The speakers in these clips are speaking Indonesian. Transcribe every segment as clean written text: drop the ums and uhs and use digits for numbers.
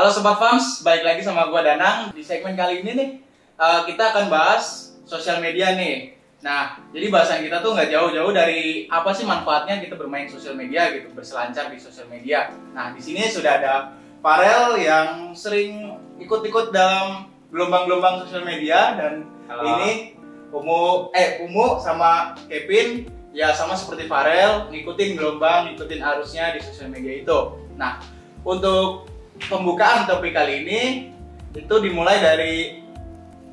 Halo Sobat Fams, balik lagi sama gua Danang. Di segmen kali ini nih, kita akan bahas sosial media nih. Nah, jadi bahasan kita tuh nggak jauh-jauh dari apa sih manfaatnya kita bermain sosial media gitu, berselancar di sosial media. Nah, di sini sudah ada Farel yang sering ikut-ikut dalam gelombang-gelombang sosial media dan ini Umu sama Kevin ya sama seperti Farel ngikutin gelombang, ngikutin arusnya di sosial media itu. Nah, untuk pembukaan topik kali ini itu dimulai dari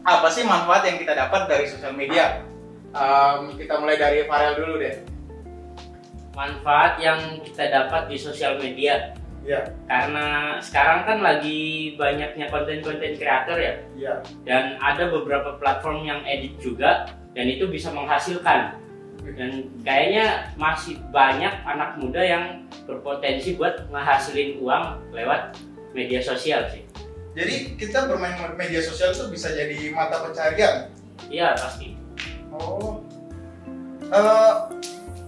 apa sih manfaat yang kita dapat dari sosial media. Kita mulai dari Farel dulu deh. Manfaat yang kita dapat di sosial media. Iya. Karena sekarang kan lagi banyaknya konten-konten kreator ya. Iya. Dan ada beberapa platform yang edit juga dan itu bisa menghasilkan. Dan kayaknya masih banyak anak muda yang berpotensi buat ngehasilin uang lewat media sosial sih. Jadi kita bermain media sosial itu bisa jadi mata pencarian. Iya pasti. Oh.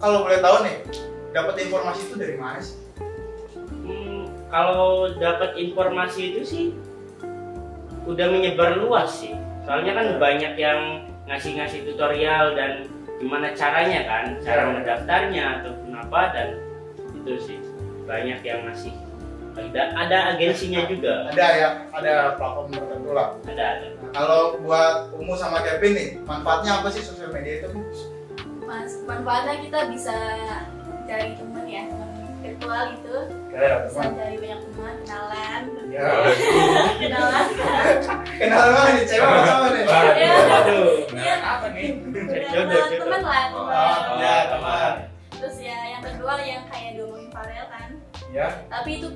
Kalau boleh tahu nih, dapat informasi itu dari mana sih? Kalau dapat informasi itu sih udah menyebar luas sih. Soalnya kan banyak yang ngasih tutorial dan gimana caranya kan, cara mendaftarnya ataupun apa, dan itu sih banyak yang ngasih. Ada agensinya juga. Ada ya, ada platform tertentu lah. Ada. Nah, kalau buat Umu sama Kevin nih, manfaatnya apa sih sosial media itu? Manfaatnya kita bisa cari teman ya, teman virtual gitu. Bisa cari banyak teman, kenalan. Ya. Kenalan. Kenalan mana nih, cewek apa cowok nih? Aduh. Kenalan apa nih? Teman lah, teman. Ya, teman. Terus ya yang kedua yang kayak diomongin Farel kan. Ya. Tapi itu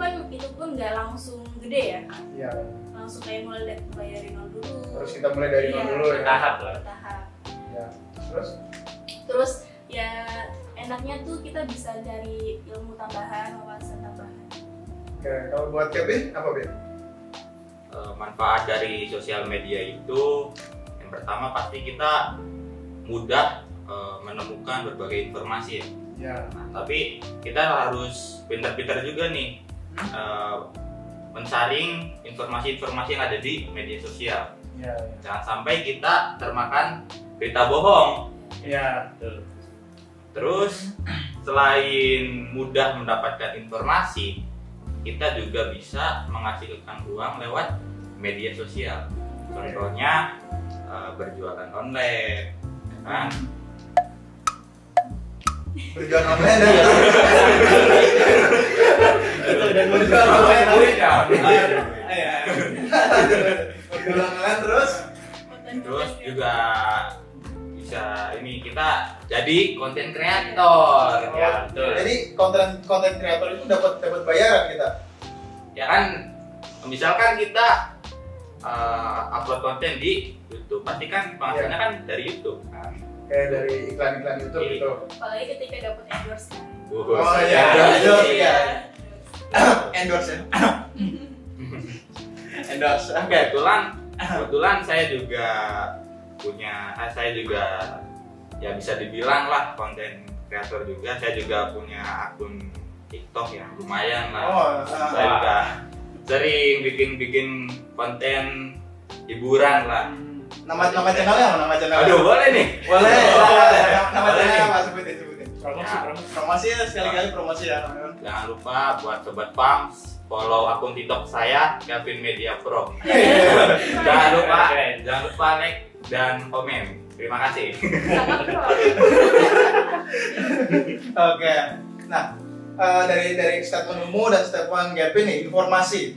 pun nggak langsung gede ya. Iya. Langsung kayak mulai dari nol dulu. Terus kita mulai dari nol dulu ya. Bertahap lah. Bertahap. Ya. Terus ya enaknya tuh kita bisa cari ilmu tambahan, wawasan tambahan. Oke, kalau buat Kevin apa Ben? Manfaat dari sosial media itu yang pertama pasti kita mudah menemukan berbagai informasi ya. Ya. Nah, tapi kita harus pintar-pintar juga nih mensaring informasi-informasi yang ada di media sosial. Ya. Jangan sampai kita termakan berita bohong. Ya. Terus selain mudah mendapatkan informasi, kita juga bisa menghasilkan uang lewat media sosial. Contohnya berjualan online, kan? Berjualan online dan berjualan online terus juga bisa ini kita jadi konten kreator. Ya, betul. Jadi konten kreator itu dapat bayaran kita. Ya kan, misalkan kita upload konten di YouTube, pasti kan penghasilannya kan dari YouTube kan. Kayak dari iklan-iklan YouTube gitu. Apalagi ketika dapat endorse kan. Oh iya, iya. Endorse ya. Endorse. Oke. Kebetulan saya juga ya bisa dibilang lah konten kreator juga. Saya juga punya akun TikTok yang lumayan lah. Oh, saya juga sering bikin konten hiburan lah. Nama channelnya apa? Nama channel? Aduh, boleh nih. Boleh. Nama channelnya apa? Sebutin. Promosi ya, sekali-kali promosi ya. Jangan lupa buat Sobat Fams follow akun TikTok saya Kevin Media Pro. Jangan lupa like dan komen. Terima kasih. Oke. Nah, dari statement Umu dan statement Kevin nih, informasi.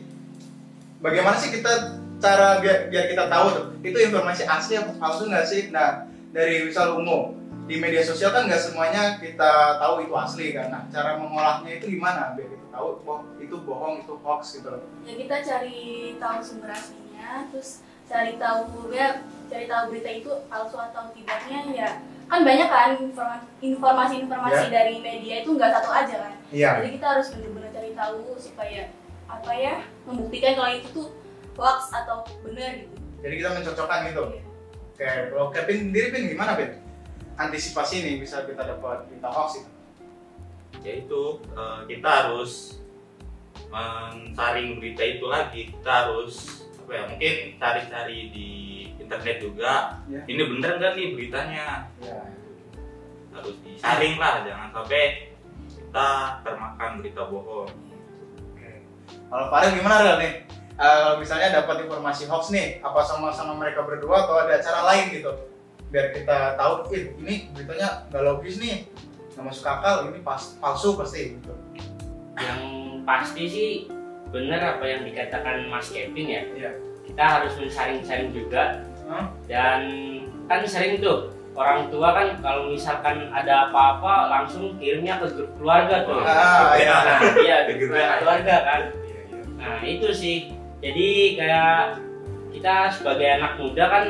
Bagaimana sih kita cara biar kita tahu tuh itu informasi asli atau palsu nggak sih? Nah, dari misal Umu di media sosial kan nggak semuanya kita tahu itu asli kan. Nah, cara mengolahnya itu gimana biar kita tahu itu bohong, itu hoax gitu loh. Ya kita cari tahu sumber aslinya, terus cari tahu berita itu palsu atau tidaknya ya. Kan banyak kan informasi dari media itu nggak satu aja kan. Iya. Jadi kita harus benar-benar cari tahu supaya membuktikan kalau itu tuh hoax atau benar gitu. Jadi kita mencocokkan gitu. Iya. Oke, kalau Kevin sendiri gimana Ben? Antisipasi nih bisa kita dapat berita hoax itu. Yaitu kita harus mensaring berita itu lagi, kita harus apa ya, mungkin cari-cari di internet juga. Ya. Ini bener nggak nih beritanya? Ya. Harus disaring lah, jangan sampai kita termakan berita bohong. Oke. Kalau Farel gimana Rel nih? Kalau misalnya dapat informasi hoax nih, apa sama-sama mereka berdua atau ada cara lain gitu? Biar kita tahu, ini beritanya nggak logis nih, nggak masuk akal, ini palsu pasti gitu. Yang pasti sih benar apa yang dikatakan Mas Kevin ya. Iya. Kita harus mensaring-saring juga. Hah? Dan kan sering tuh orang tua kan kalau misalkan ada apa-apa langsung kirimnya ke grup keluarga tuh. Iya. Nah, iya, Ke grup grup keluarga kan. Iya, iya. Nah, itu sih. Jadi kayak kita sebagai anak muda kan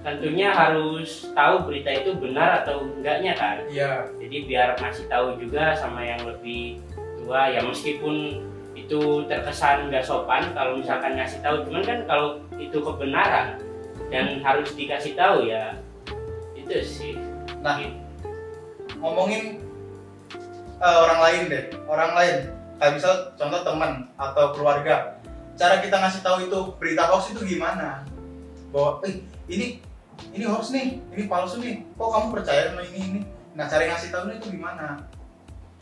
tentunya harus tahu berita itu benar atau enggaknya kan. Iya. Jadi biar ngasih tahu juga sama yang lebih tua ya, meskipun itu terkesan nggak sopan kalau misalkan ngasih tahu, cuman kan kalau itu kebenaran dan harus dikasih tahu ya itu sih. Nah, ngomongin orang lain deh, orang lain. Kayak misal contoh teman atau keluarga. Cara kita ngasih tahu itu berita hoax itu gimana? Bahwa ini hoax nih, ini palsu nih. Kok kamu percaya sama ini? Nah, cara ngasih tahu itu gimana?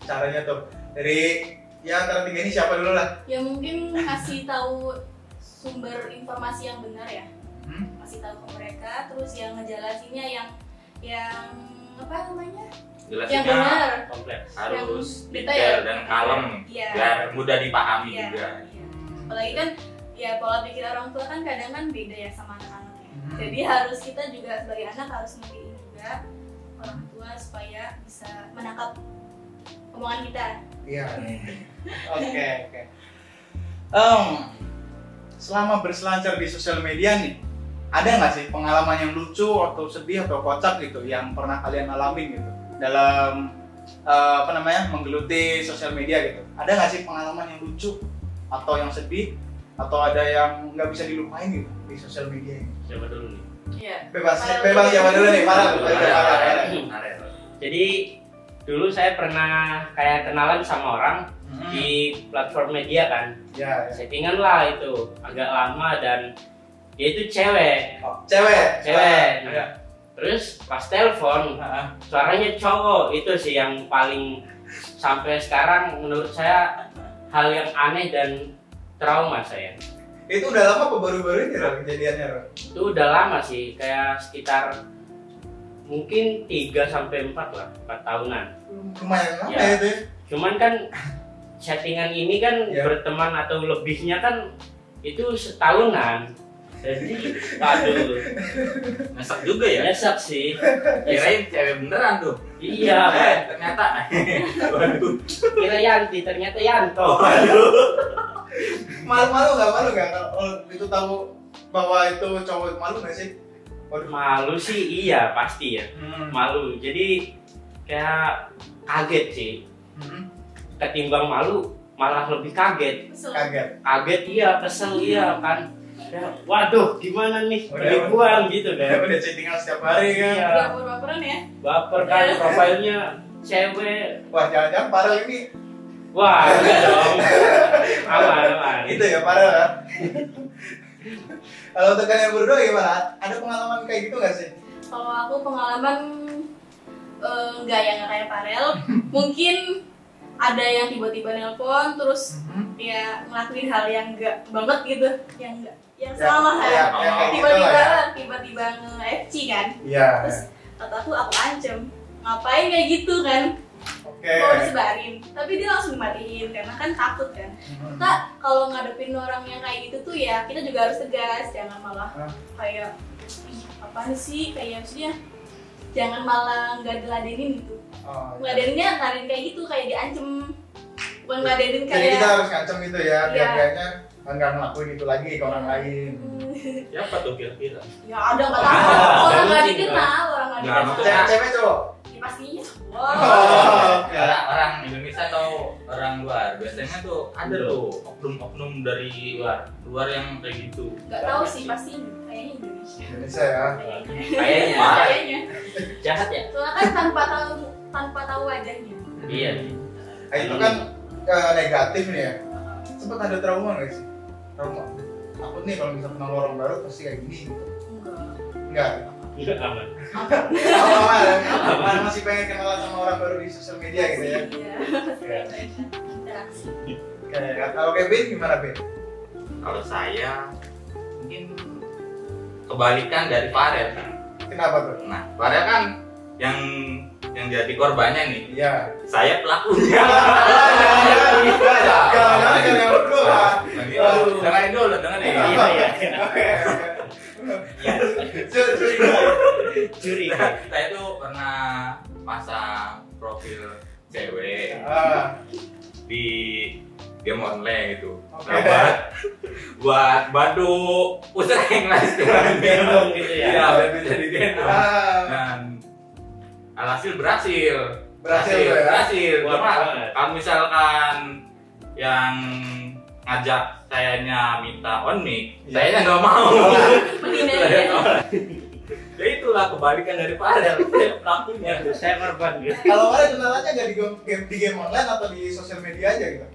Caranya tuh dari ya antara tiga ini siapa dulu lah? Ya mungkin ngasih tahu sumber informasi yang benar ya. Kasih tahu ke mereka, terus yang ngejelasinnya yang apa namanya? Yang Jelasnya benar. Kompleks. harus Yang detail detail. dan kalem, Iya. biar mudah dipahami Iya. juga. Iya. Apalagi kan ya pola pikir orang tua kan kadang kan beda ya sama anak-anaknya. Jadi harus kita juga sebagai anak harus ngertiin juga orang tua supaya bisa menangkap omongan kita. Iya. Oke. Selama berselancar di sosial media nih, ada nggak sih pengalaman yang lucu atau sedih atau kocak gitu yang pernah kalian alamin gitu dalam menggeluti sosial media gitu? Ada nggak sih pengalaman yang lucu atau yang sedih atau ada yang nggak bisa dilupain gitu di sosial media ini? Siapa dulu nih? Iya. Bebas siapa dulu nih? Farel. Jadi dulu saya pernah kayak kenalan sama orang di platform media kan. Ya. Settingan lah itu agak lama dan dia itu cewek. Oh, cewek. Nah, Ya. terus pas telepon suaranya cowok, itu sih yang paling sampai sekarang menurut saya hal yang aneh dan trauma saya. Itu udah lama apa baru-baru ini Ron, kejadiannya Ron? Itu udah lama sih, kayak sekitar mungkin 3-4 lah, 4 tahunan. Lumayan lama Ya. ya itu ya. Cuman kan settingan ini kan Ya. berteman atau lebihnya kan itu setahunan. Jadi aduh, Nyesek juga ya? nyesek sih. Kirain cewek beneran tuh. Iya, Ternyata. Waduh. kira Yanti, ternyata Yanto. Malu nggak kalau itu tahu bahwa itu cowok, malu nggak sih? Waduh. Malu sih iya pasti ya, malu. Jadi kayak kaget sih. Ketimbang malu malah lebih kaget. Kesel. Kaget. Iya, kesel iya kan. Ya, waduh gimana nih, Udah, penipuan gitu kan. Udah chattingan setiap hari kan. Iya. Baper-baperan ya. Baper kan, profilnya cewek. Wah, jangan-jangan Farel ini Wah, enggak dong. Aman. itu ya Farel kan. Kalau untuk kalian berdua gimana? Ada pengalaman kayak gitu nggak sih? Kalau aku pengalaman nggak kayak Farel. Mungkin ada yang tiba-tiba nelpon terus ya ngelakuin hal yang enggak banget gitu, yang salah ya, kan. kayak gitu lah Tiba-tiba nge-FC kan. Iya. Terus kata aku ancam, ngapain kayak gitu kan? Oke. Mau disebarin, tapi dia langsung dimatiin karena kan takut kan. Kita kalau ngadepin orang yang kayak gitu tuh ya kita juga harus tegas, jangan malah kayak ih apaan sih, kayak maksudnya jangan malah nggak diladenin gitu. Oh, iya. Ngeladeninnya kayak gitu, kayak diancem, bukan ngeladenin Jadi kayak kita harus ngancem gitu ya, biar Iya. kayaknya nggak ngelakuin itu lagi ke orang lain. Siapa tuh kira-kira? Ya ada nggak tahu, orang nggak dikenal, orang nggak Nggak, dikenal. Cewek cowok? Ya pastinya. Oke. Orang Indonesia atau orang luar? Biasanya tuh ada tuh oknum-oknum dari luar yang kayak gitu. Nggak tahu sih, pasti kayaknya Indonesia. Indonesia ya. Kayaknya. Kayaknya. Jahat ya? Soalnya kan tanpa tahu wajahnya. Iya. Nah, itu kan negatif nih ya. sempat ada trauma nggak sih? Trauma takut nih kalau misalnya kenal orang baru pasti kayak gini gitu. Enggak. Enggak aman. Apa masih pengen kenalan sama orang baru di sosial media gitu ya? Iya. Interaksi. Kayak kalau Kevin gimana, Ben? Kalau saya mungkin kebalikan dari Farel. Kenapa tuh? Nah, Farel kan yang jadi korbannya nih. Iya. Saya pelakunya. Jangan yang berdua. Dengerin dulu, dengerin. Iya. Curi. Saya tuh pernah pasang profil cewek di game online gitu. Oke. Nah, buat bantu pusreng lah istilahnya. Gendong gitu ya. Iya, biar bisa digendong. Dan alhasil berhasil. Berhasil tuh ya? Berhasil. Wah, Cuma banget. kalau misalkan yang ngajak sayanya minta on mic, Iya. sayanya nggak mau. Mending Saya dari tolak. Ya itulah kebalikan dari Farel. Saya pelakunya. Saya korban gitu. Kalau kalian kenalannya nggak di game online atau di sosial media aja gitu?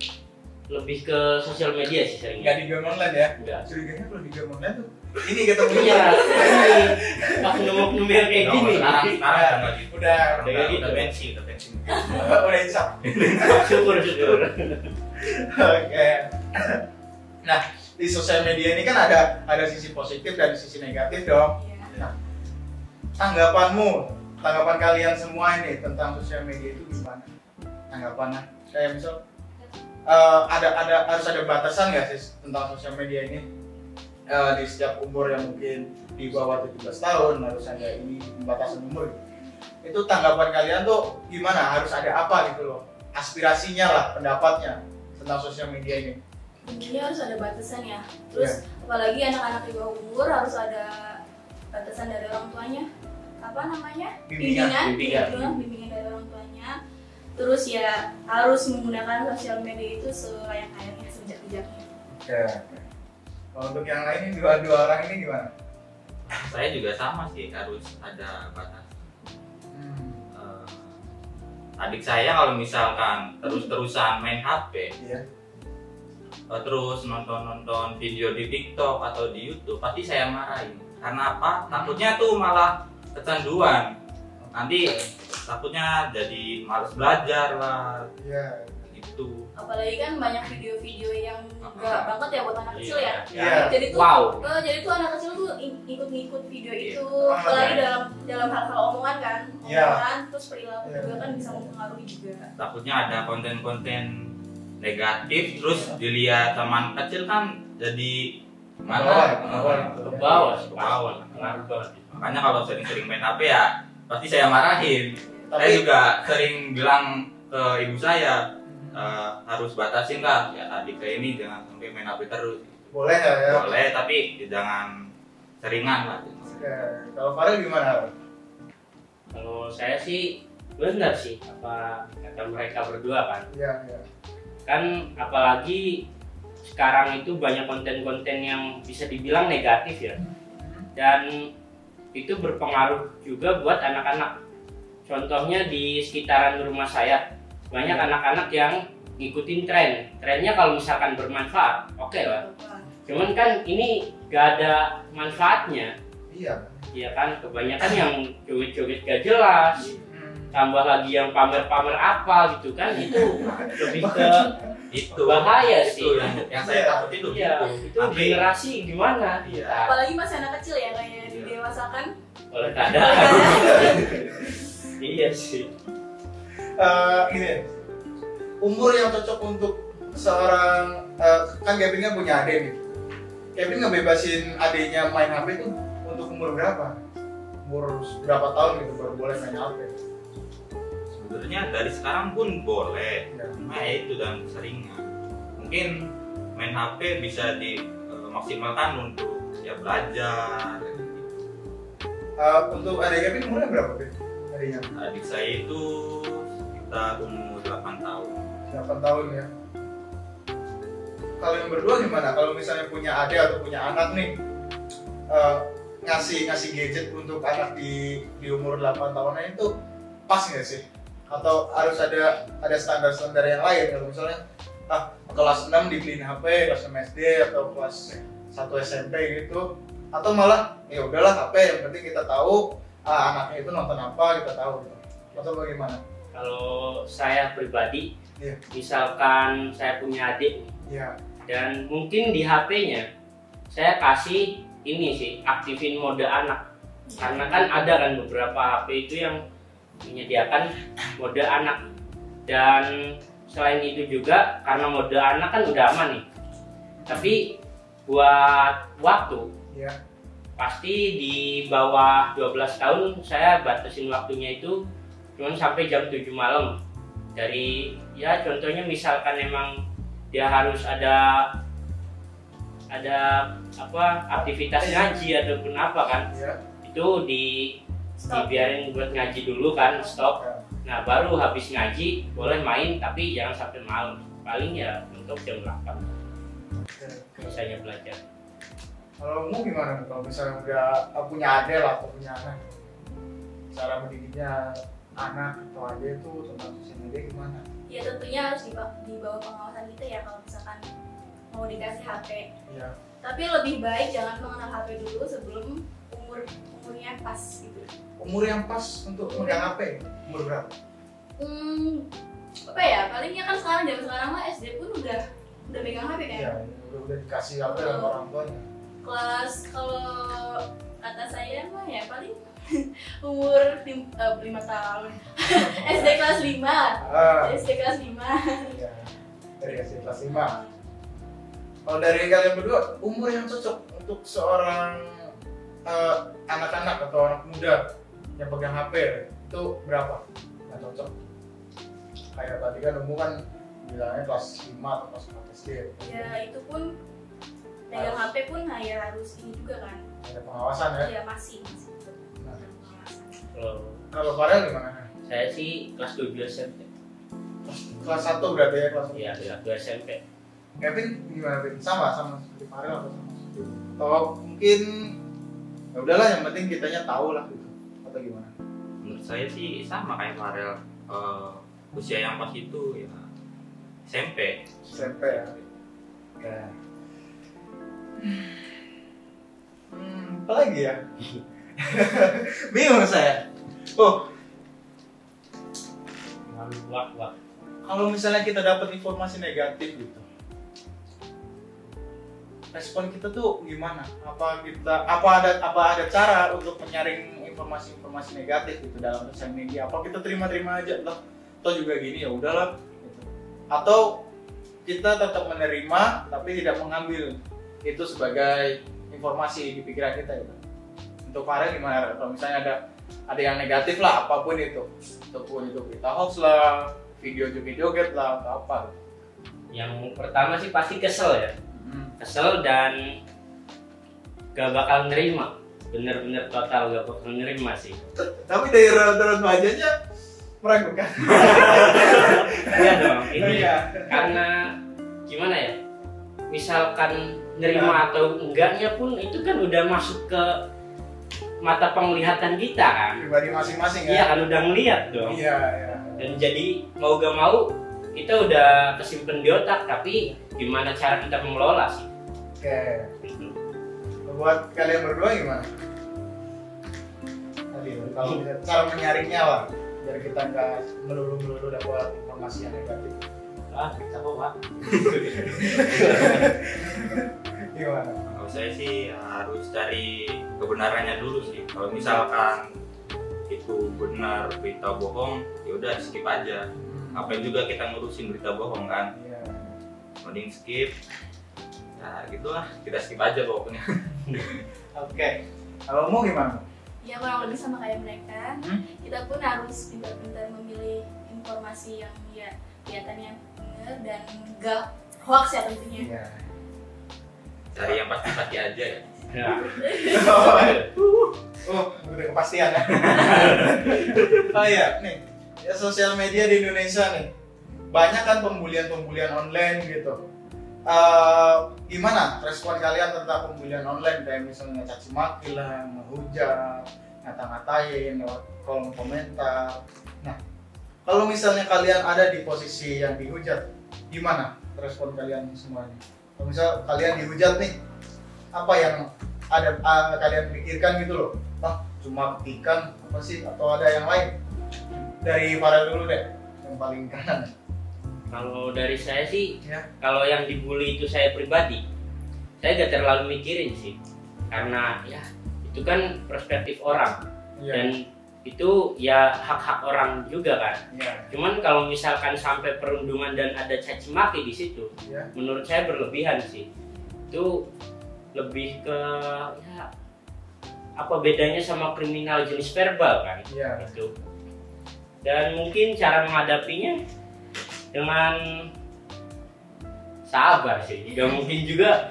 Lebih ke sosial media sih Nggak seringnya. di game online ya? Enggak. Curiganya kalau di game online tuh ini ketemu Iya. Pas nemu yang kayak gini. Sekarang udah nggak gitu. Udah Udah gitu. udah pensi. udah insap. Syukur. Oke. Nah, di sosial media ini kan ada sisi positif dan sisi negatif dong. Nah, tanggapan kalian semua ini tentang sosial media itu gimana? Tanggapannya kayak misal harus ada batasan nggak sih tentang sosial media ini? Di setiap umur yang mungkin di bawah 17 tahun harus ada ini batasan umur. Itu tanggapan kalian tuh gimana? Harus ada apa gitu loh? Aspirasinya lah, pendapatnya tentang sosial media ini. Intinya harus ada batasan ya. Terus apalagi anak-anak di bawah umur harus ada batasan dari orang tuanya. Apa namanya? Bimbingan. Bimbingan dari orang tuanya. Terus ya harus menggunakan sosial media itu selayak-layaknya, sejak-jejaknya. Oke. Kalau untuk yang lain dua orang ini gimana? Saya juga sama sih, harus ada batas. Adik saya kalau misalkan terus-terusan main HP, Iya. terus nonton video di TikTok atau di YouTube, pasti saya marahin. Karena apa? Takutnya tuh malah kecanduan. Nanti takutnya jadi malas belajar lah, Iya. gitu. Apalagi kan banyak video-video yang enggak banget ya buat anak kecil ya. Iya. Jadi tuh Wow. jadi tuh anak kecil tuh ikut-ngikut video Iya. itu, Ah, apalagi iya. dalam hal-hal omongan kan. Iya. Omongan terus perilaku Iya. juga kan bisa mempengaruhi juga. Takutnya ada konten-konten negatif, terus dilihat teman kecil kan jadi Ke mana? bawah. Ke bawah. Pengaruh banget. Makanya kalau sering-sering main HP ya pasti saya marahin. Saya Tapi juga sering bilang ke ibu saya, harus batasin lah ya, adik saya ini jangan sampai main HP terus. boleh nggak ya? Boleh, tapi jangan seringan lah. Oke. Kalau Farel gimana? Kalau saya sih benar sih apa kata mereka berdua kan. Iya, iya. Kan apalagi sekarang itu banyak konten-konten yang bisa dibilang negatif ya. Dan itu berpengaruh juga buat anak-anak. Contohnya di sekitaran rumah saya banyak anak-anak yang ngikutin tren. Trennya kalau misalkan bermanfaat, oke lah. Cuman kan ini gak ada manfaatnya. Iya. Ya kan kebanyakan yang joget-joget gak jelas. Tambah lagi yang pamer-pamer apa gitu kan, itu lebih ke Itu bahaya sih. itu yang saya takutin tuh Iya, gitu. itu generasi gimana? Iya. Apalagi masih anak kecil ya kayak didewasakan. Oleh kadang. Iya sih. Gini, umur yang cocok untuk seorang kan Kevin kan punya adik nih. Kevin ngebebasin adiknya main HP itu untuk umur berapa? Umur berapa tahun gitu baru boleh main HP? Sebenarnya dari sekarang pun boleh, Ya. cuma ya itu dalam keseringan. Mungkin main HP bisa dimaksimalkan untuk ya belajar. Untuk adik Kevin umurnya berapa, Kevin? Adiknya? Adik saya itu sekitar umur 8 tahun. 8 tahun ya. Kalau yang berdua gimana? Kalau misalnya punya adik atau punya anak nih, ngasih gadget untuk anak di umur 8 tahunan itu pas nggak sih? Atau harus ada standar-standar yang lain? Kalau misalnya kelas 6 dibeliin HP, kelas 6 SD atau kelas 1 SMP gitu, atau malah ya udahlah HP yang penting kita tahu anaknya itu nonton apa, kita tahu gitu. Atau bagaimana? Kalau saya pribadi, Iya. misalkan saya punya adik Iya. dan mungkin di HP-nya saya kasih ini sih, aktifin mode anak. Karena kan ada kan beberapa HP itu yang menyediakan mode anak. Dan selain itu juga karena mode anak kan udah aman nih. Tapi buat waktu, Iya. pasti di bawah 12 tahun saya batasin waktunya itu cuma sampai jam 7 malam. Dari ya contohnya misalkan emang dia harus ada apa aktivitas ngaji ataupun apa kan, Iya. itu Stop. dibiarin buat ngaji dulu kan, stop. Ya. Nah baru habis ngaji boleh main tapi jangan sampai malam, paling ya untuk jam 8 Oke. misalnya belajar. Kalau kamu gimana nih? Kalau misalnya udah punya adik lah atau punya anak, cara mendidiknya anak atau adik itu tentang sosial media gimana? Ya tentunya harus di bawah pengawasan kita ya kalau misalkan mau dikasih HP. Iya. Tapi lebih baik jangan mengenal HP dulu sebelum umurnya pas gitu. Umur yang pas untuk megang HP, umur berapa? Apa ya? Palingnya kan sekarang zaman sekarang mah SD pun udah megang HP kan. Iya, udah dikasih HP sama orang tuanya. Kelas kalau kata saya mah ya paling umur 5 tahun. SD kelas 5. SD kelas 5. Iya. Dari SD kelas 5. Kalau dari kalian berdua, umur yang cocok untuk seorang anak-anak atau anak muda yang pegang HP itu berapa? Yang cocok? Kayak tadi kan umur kan bilangnya kelas 5 atau kelas 4 SD. Ya itu pun pegang HP pun ya harus ini juga kan. Ada pengawasan ya. Ya masih. Nah. Kalau Kalau Farel gimana? saya sih kelas 7 SMP. Kelas 1 berarti ya, kelas 1. Iya, kelas 2 SMP. Kevin gimana, Vin? Sama seperti Farel atau sama seperti itu? Atau mungkin ya udahlah yang penting kitanya tahu lah gitu. Atau gimana? Menurut saya sih sama kayak Farel. Usia yang pas itu ya SMP. SMP ya. Oke. Apa lagi ya? Bingung saya. Oh, Wah. kalau misalnya kita dapat informasi negatif gitu, respon kita tuh gimana? Apa ada cara untuk menyaring informasi negatif gitu dalam sosial media? Apa kita terima aja lah? Atau juga gini ya udahlah. Gitu. Atau kita tetap menerima tapi tidak mengambil itu sebagai informasi di pikiran kita gitu. Untuk Farel gimana? Kalau misalnya ada yang negatif lah, apapun itu, ataupun itu berita hoax lah, video joget lah, atau apa. Yang pertama sih pasti kesel ya, kesel dan gak bakal nerima, bener-bener total gak bakal nerima sih. Tapi dari raut wajahnya meragukan. Iya dong, ini Iya. karena gimana ya, misalkan nerima atau enggaknya pun itu kan udah masuk ke mata penglihatan kita kan. Pribadi masing-masing Iya ya. kan udah ngeliat dong. Iya. Dan jadi mau gak mau kita udah kesimpan di otak, tapi gimana cara kita mengelola sih? Oke. Buat kalian berdua gimana? Tadi kalau bisa cara menyaringnya lah, biar kita nggak melulu dapat informasi yang negatif. Kita kok. Gimana? Kalau saya sih harus cari kebenarannya dulu sih. Kalau misalkan itu benar berita bohong, ya udah skip aja. Ngapain juga kita ngurusin berita bohong kan? Iya. Mending skip. Nah gitulah, kita skip aja pokoknya. Oke. Kalau mau gimana? Ya kurang lebih sama kayak mereka. Kita pun harus pintar-pintar memilih informasi yang ya kelihatannya benar dan enggak hoax ya tentunya. Iya. Cari yang pasti-pasti aja ya. Ya. Udah kepastian ya. Oh iya, nih. Ya, sosial media di Indonesia nih. Banyak kan pembulian online gitu. Gimana respon kalian tentang pembulian online, kayak misalnya caci maki lah, menghujat, ngata-ngatain lewat kolom komentar. Nah, kalau misalnya kalian ada di posisi yang dihujat, gimana respon kalian semuanya. Kalau misal kalian dihujat nih, apa yang ada kalian pikirkan gitu loh? Ah, cuma ketikan apa sih atau ada yang lain? Dari Farel dulu deh, yang paling kanan. Kalau dari saya sih, Ya. kalau yang dibully itu saya pribadi, saya gak terlalu mikirin sih, karena ya itu kan perspektif orang Iya. dan itu ya hak-hak orang juga kan. Iya. Cuman kalau misalkan sampai perundungan dan ada caci maki di situ, Iya. menurut saya berlebihan sih. Itu lebih ke ya apa bedanya sama kriminal jenis verbal kan? Iya. Itu. Dan mungkin cara menghadapinya dengan sabar sih. Gak mungkin juga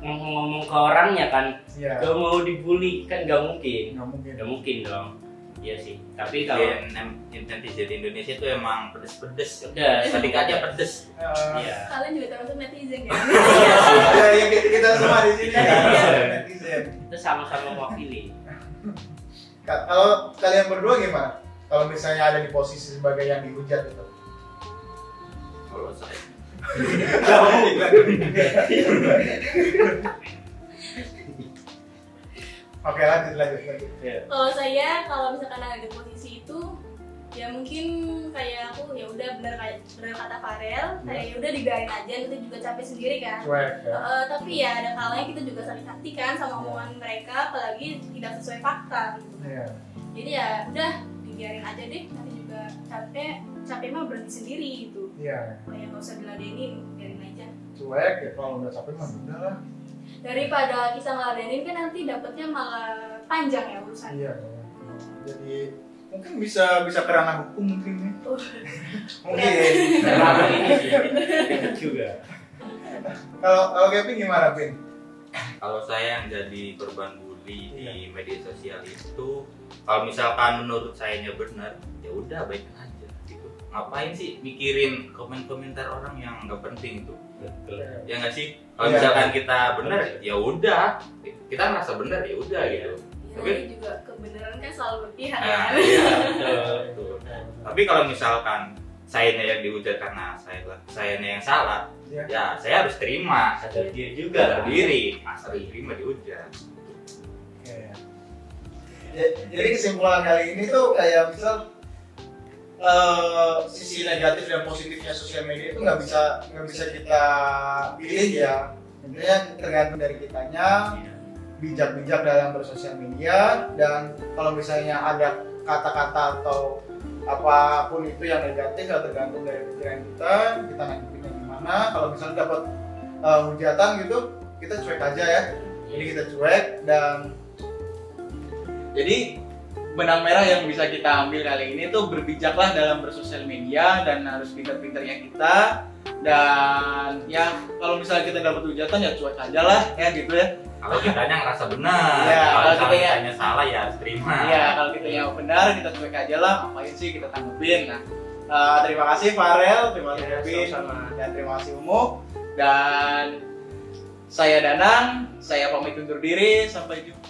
ngomong ke orangnya kan. Iya. Gak mau dibully kan gak mungkin. Nggak mungkin. Gak mungkin dong. Iya sih. Tapi kalau netizen Indonesia itu emang pedes-pedes. udah Sedikatnya pedes. Iya. Kalian juga termasuk netizen kan? Ya, kita semua di sini netizen. Kita sama-sama mewakili. Kalau kalian berdua gimana? Kalau misalnya ada di posisi sebagai yang dihujat itu? Kalau saya Oke, lanjut. Kalau saya, kalau misalkan ada di posisi itu, ya mungkin kayak aku ya udah benar kata Farel, kayak ya udah dibiarin aja, kita juga capek sendiri kan. Cuek ya. Tapi ya ada kalanya kita juga sakit hati kan sama omongan mereka, apalagi tidak sesuai fakta gitu. Iya. Jadi ya udah dibiarin aja deh, nanti juga capek mah berhenti sendiri gitu. Iya. Kayak nggak usah diladenin, biarin aja. Cuek ya, kalau udah capek mah udah lah. Daripada kita ngeladenin kan nanti dapetnya malah panjang ya urusan. Iya. Jadi mungkin bisa ke ranah hukum mungkin nih. Mungkin. Terlalu ini sih. Itu juga. Kalau Kevin gimana, Pin? Kalau saya yang jadi korban bully di media sosial itu, kalau misalkan menurut sayanya benar, ya udah baik aja gitu. Ngapain sih mikirin komentar orang yang nggak penting itu? Betul. Ya nggak sih? Kalau Iya. misalkan kita benar, ya udah. Kita merasa benar ya udah gitu. Ya, Tapi- tapi juga kebenaran kan selalu berpihak Nah, kan. iya, Betul. betul. Tapi kalau misalkan sayanya yang dihujat karena sayanya yang salah, Iya. ya saya harus terima. Sadar diri Sadar juga. diri, masa diterima dihujat. Oke. Jadi kesimpulan kali ini tuh kayak misal sisi negatif dan positifnya sosial media itu nggak bisa kita pilih ya. Intinya tergantung dari kitanya, bijak-bijak dalam bersosial media, dan kalau misalnya ada kata-kata atau apapun itu yang negatif ya tergantung dari pikiran kita nanggepinnya gimana. Kalau misalnya dapat hujatan gitu, kita cuek aja ya. Jadi kita cuek dan Jadi benang merah yang bisa kita ambil kali ini tuh berbijaklah dalam bersosial media dan harus pintar-pintarnya kita. Dan ya kalau misalnya kita dapat hujatan ya cuek aja lah ya gitu ya. Kalau kitanya ngerasa benar, Iya, kalau kalau kitanya- kitanya salah ya harus terima. Iya, kalau kita yang benar kita cuek aja lah, ngapain sih kita tanggepin. Nah, terima kasih Farel, terima kasih Ya, Kevin, sama-sama. dan terima kasih Umu. Dan saya Danang, saya pamit undur diri, sampai jumpa.